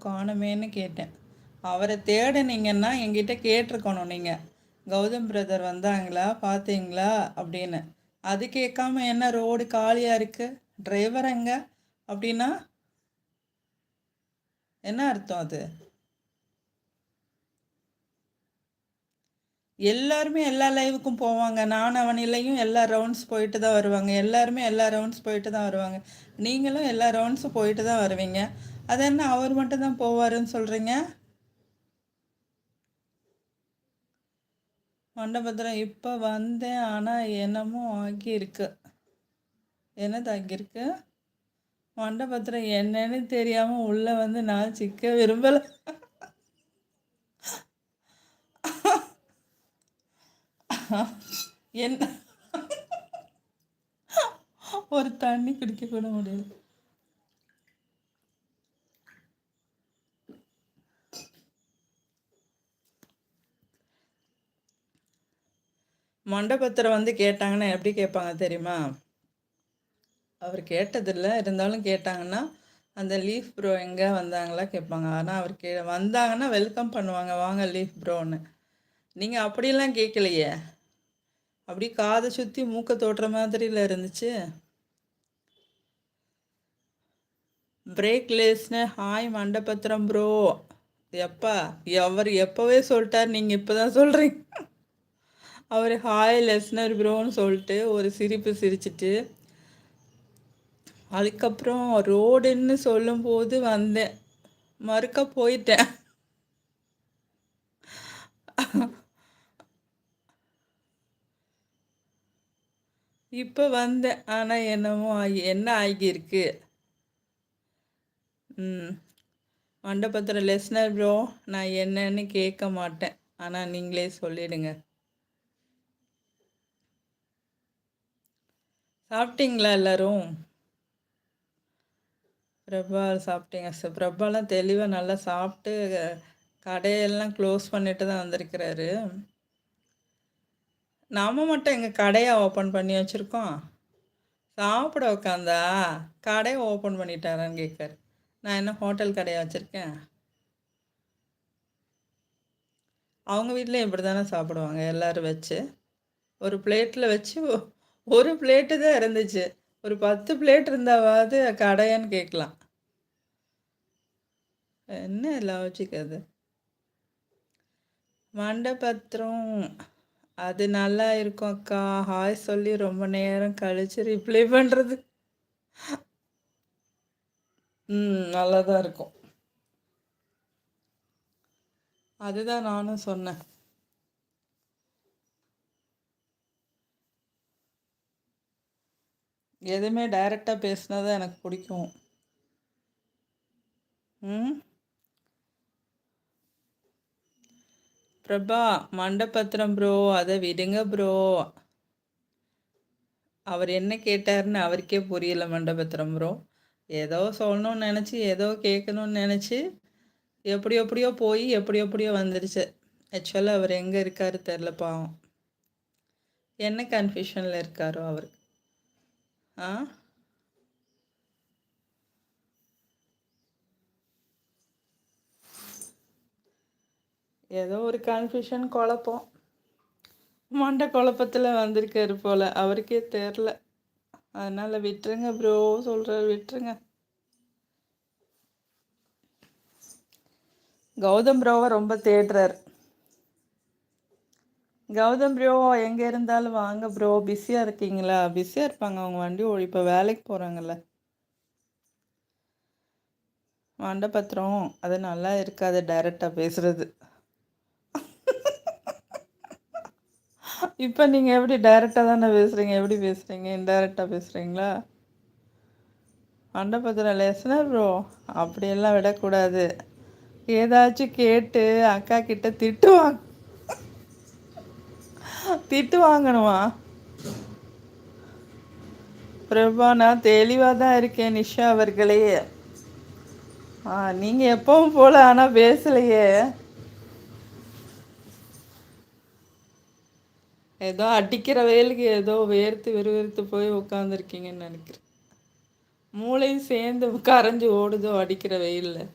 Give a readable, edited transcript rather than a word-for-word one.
காணுமேன்னு கேட்டேன். அவரை தேடுனீங்கன்னா என்கிட்ட கேட்டிருக்கணும் நீங்கள். கௌதம் பிரதர் வந்தாங்களா பார்த்தீங்களா அப்படின்னு. அது கேட்காம என்ன ரோடு காலியாக இருக்குது, டிரைவர் எங்க அப்படின்னா என்ன அர்த்தம் அது? எல்லாருமே எல்லா லைவுக்கும் போவாங்க. நான் அவனிலையும் எல்லா ரவுண்ட்ஸ் போயிட்டு தான் வருவாங்க. எல்லாருமே எல்லா ரவுண்ட்ஸ் போயிட்டு தான் வருவாங்க. நீங்களும் எல்லா ரவுண்ட்ஸும் போயிட்டு தான் வருவீங்க. அது என்ன அவர் மட்டும் தான் போவாருன்னு சொல்கிறீங்க? மண்டபத்திரம் இப்போ வந்தேன், ஆனால் என்னமோ ஆகியிருக்கு. என்னது ஆகியிருக்கு? மண்டபத்திரம் என்னன்னு தெரியாமல் உள்ளே வந்து நான் சிக்க விரும்பலை. என்ன ஒரு தண்ணி குடிக்க கூட முடியல. மண்டபத்திரம் வந்து கேட்டாங்கன்னா எப்படி கேட்பாங்க தெரியுமா? அவர் கேட்டதில்லை, இருந்தாலும் கேட்டாங்கன்னா அந்த லீஃப் ப்ரோ எங்கே வந்தாங்களா கேட்பாங்க. ஆனால் அவர் வந்தாங்கன்னா வெல்கம் பண்ணுவாங்க, வாங்க லீஃப் ப்ரோன்னு. நீங்கள் அப்படியெல்லாம் கேட்கலையே. அப்படி காதை சுற்றி மூக்க தோட்டுற மாதிரில இருந்துச்சு. பிரேக் லேஸ்னு ஹாய் மண்டபத்திரம் ப்ரோ. எப்பா அவர் எப்போவே சொல்லிட்டார், நீங்கள் இப்போ தான் சொல்கிறீங்க. அவர் ஹாய் லெஸ்னர் ப்ரோன்னு சொல்லிட்டு ஒரு சிரிப்பு சிரிச்சிட்டு அதுக்கப்புறம் ரோடுன்னு சொல்லும்போது வந்தேன், மறுக்க போயிட்டேன். இப்போ வந்தேன், ஆனால் என்னமோ என்ன ஆகியிருக்கு. மண்டபத்திரம் லெஸ்னர் ப்ரோ, நான் என்னன்னு கேட்க மாட்டேன், ஆனால் நீங்களே சொல்லிடுங்க. சாப்பிட்டீங்களா எல்லாரும்? பிரபா சாப்பிட்டீங்க சார்? பிரபாலாம் தெளிவாக நல்லா சாப்பிட்டு கடையெல்லாம் க்ளோஸ் பண்ணிட்டு தான் வந்திருக்கிறாரு. நாம் மட்டும் எங்கள் கடையை ஓப்பன் பண்ணி வச்சுருக்கோம். சாப்பிட உட்காந்தா கடையை ஓப்பன் பண்ணிட்டாரான்னு கேட்காரு. நான் என்ன ஹோட்டல் கடையை வச்சுருக்கேன்? அவங்க வீட்டில் இப்படி தானே சாப்பிடுவாங்க எல்லோரும் வச்சு. ஒரு பிளேட்டில் வச்சு ஒரு பிளேட்டு தான் இருந்துச்சு. ஒரு 10 பிளேட் இருந்தாவது கடையான்னு கேட்கலாம். என்ன லாஜிக் அது? மண்டபத்திரம் அது நல்லா இருக்கும் அக்கா. ஹாய் சொல்லி ரொம்ப நேரம் கழிச்சு ரிப்ளை பண்ணுறது நல்லா தான் இருக்கும். அதுதான் நானும் சொன்னேன். எதுவுமே டைரெக்டாக பேசினா தான் எனக்கு பிடிக்கும். பிரபா மண்டபத்திரம் ப்ரோ, அதை விடுங்க ப்ரோ. அவர் என்ன கேட்டாருன்னு அவருக்கே புரியல மண்டபத்திரம் ப்ரோ. ஏதோ சொல்லணும்னு நினச்சி ஏதோ கேட்கணும்னு நினச்சி எப்படியோ போய் எப்படியோ வந்துடுச்சு. ஆக்சுவலாக அவர் எங்கே இருக்காரு தெரில பாவம். என்ன கன்ஃபியூஷனில் இருக்காரோ அவர். ஏதோ ஒரு கன்ஃபியூஷன் குழப்பம், மண்டை குழப்பத்தில் வந்திருக்காரு போல், அவருக்கே தெரில. அதனால் விட்டுருங்க ப்ரோ சொல்கிறார், விட்டுருங்க. கௌதம் ப்ரோவை ரொம்ப தேடுறார். கௌதம் ப்ரோ எங்கே இருந்தாலும் வாங்க ப்ரோ. பிஸியாக இருக்கீங்களா? பிஸியாக இருப்பாங்க, அவங்க வண்டி இப்போ வேலைக்கு போகிறாங்கல்ல. மண்டபத்திரம் அது நல்லா இருக்காது டைரெக்டாக பேசுகிறது. இப்போ நீங்கள் எப்படி டைரெக்டாக தானே பேசுகிறீங்க? எப்படி பேசுகிறீங்க? இன்டைரக்டாக பேசுகிறீங்களா? மண்டபத்திரம் லெஸ்னர் ப்ரோ அப்படியெல்லாம் விடக்கூடாது. ஏதாச்சும் கேட்டு அக்கா கிட்ட திட்டு வாங்கணுமா? பிரபா நான் தெளிவாக தான் இருக்கேன் நிஷா அவர்களே. நீங்கள் எப்பவும் போல ஆனால் பேசலையே. ஏதோ அடிக்கிற வெயிலுக்கு ஏதோ விறுவிறுத்து போய் உட்காந்துருக்கீங்கன்னு நினைக்கிறேன். மூளையும் சேர்ந்து கரைஞ்சி ஓடுதோ அடிக்கிற வெயிலில்.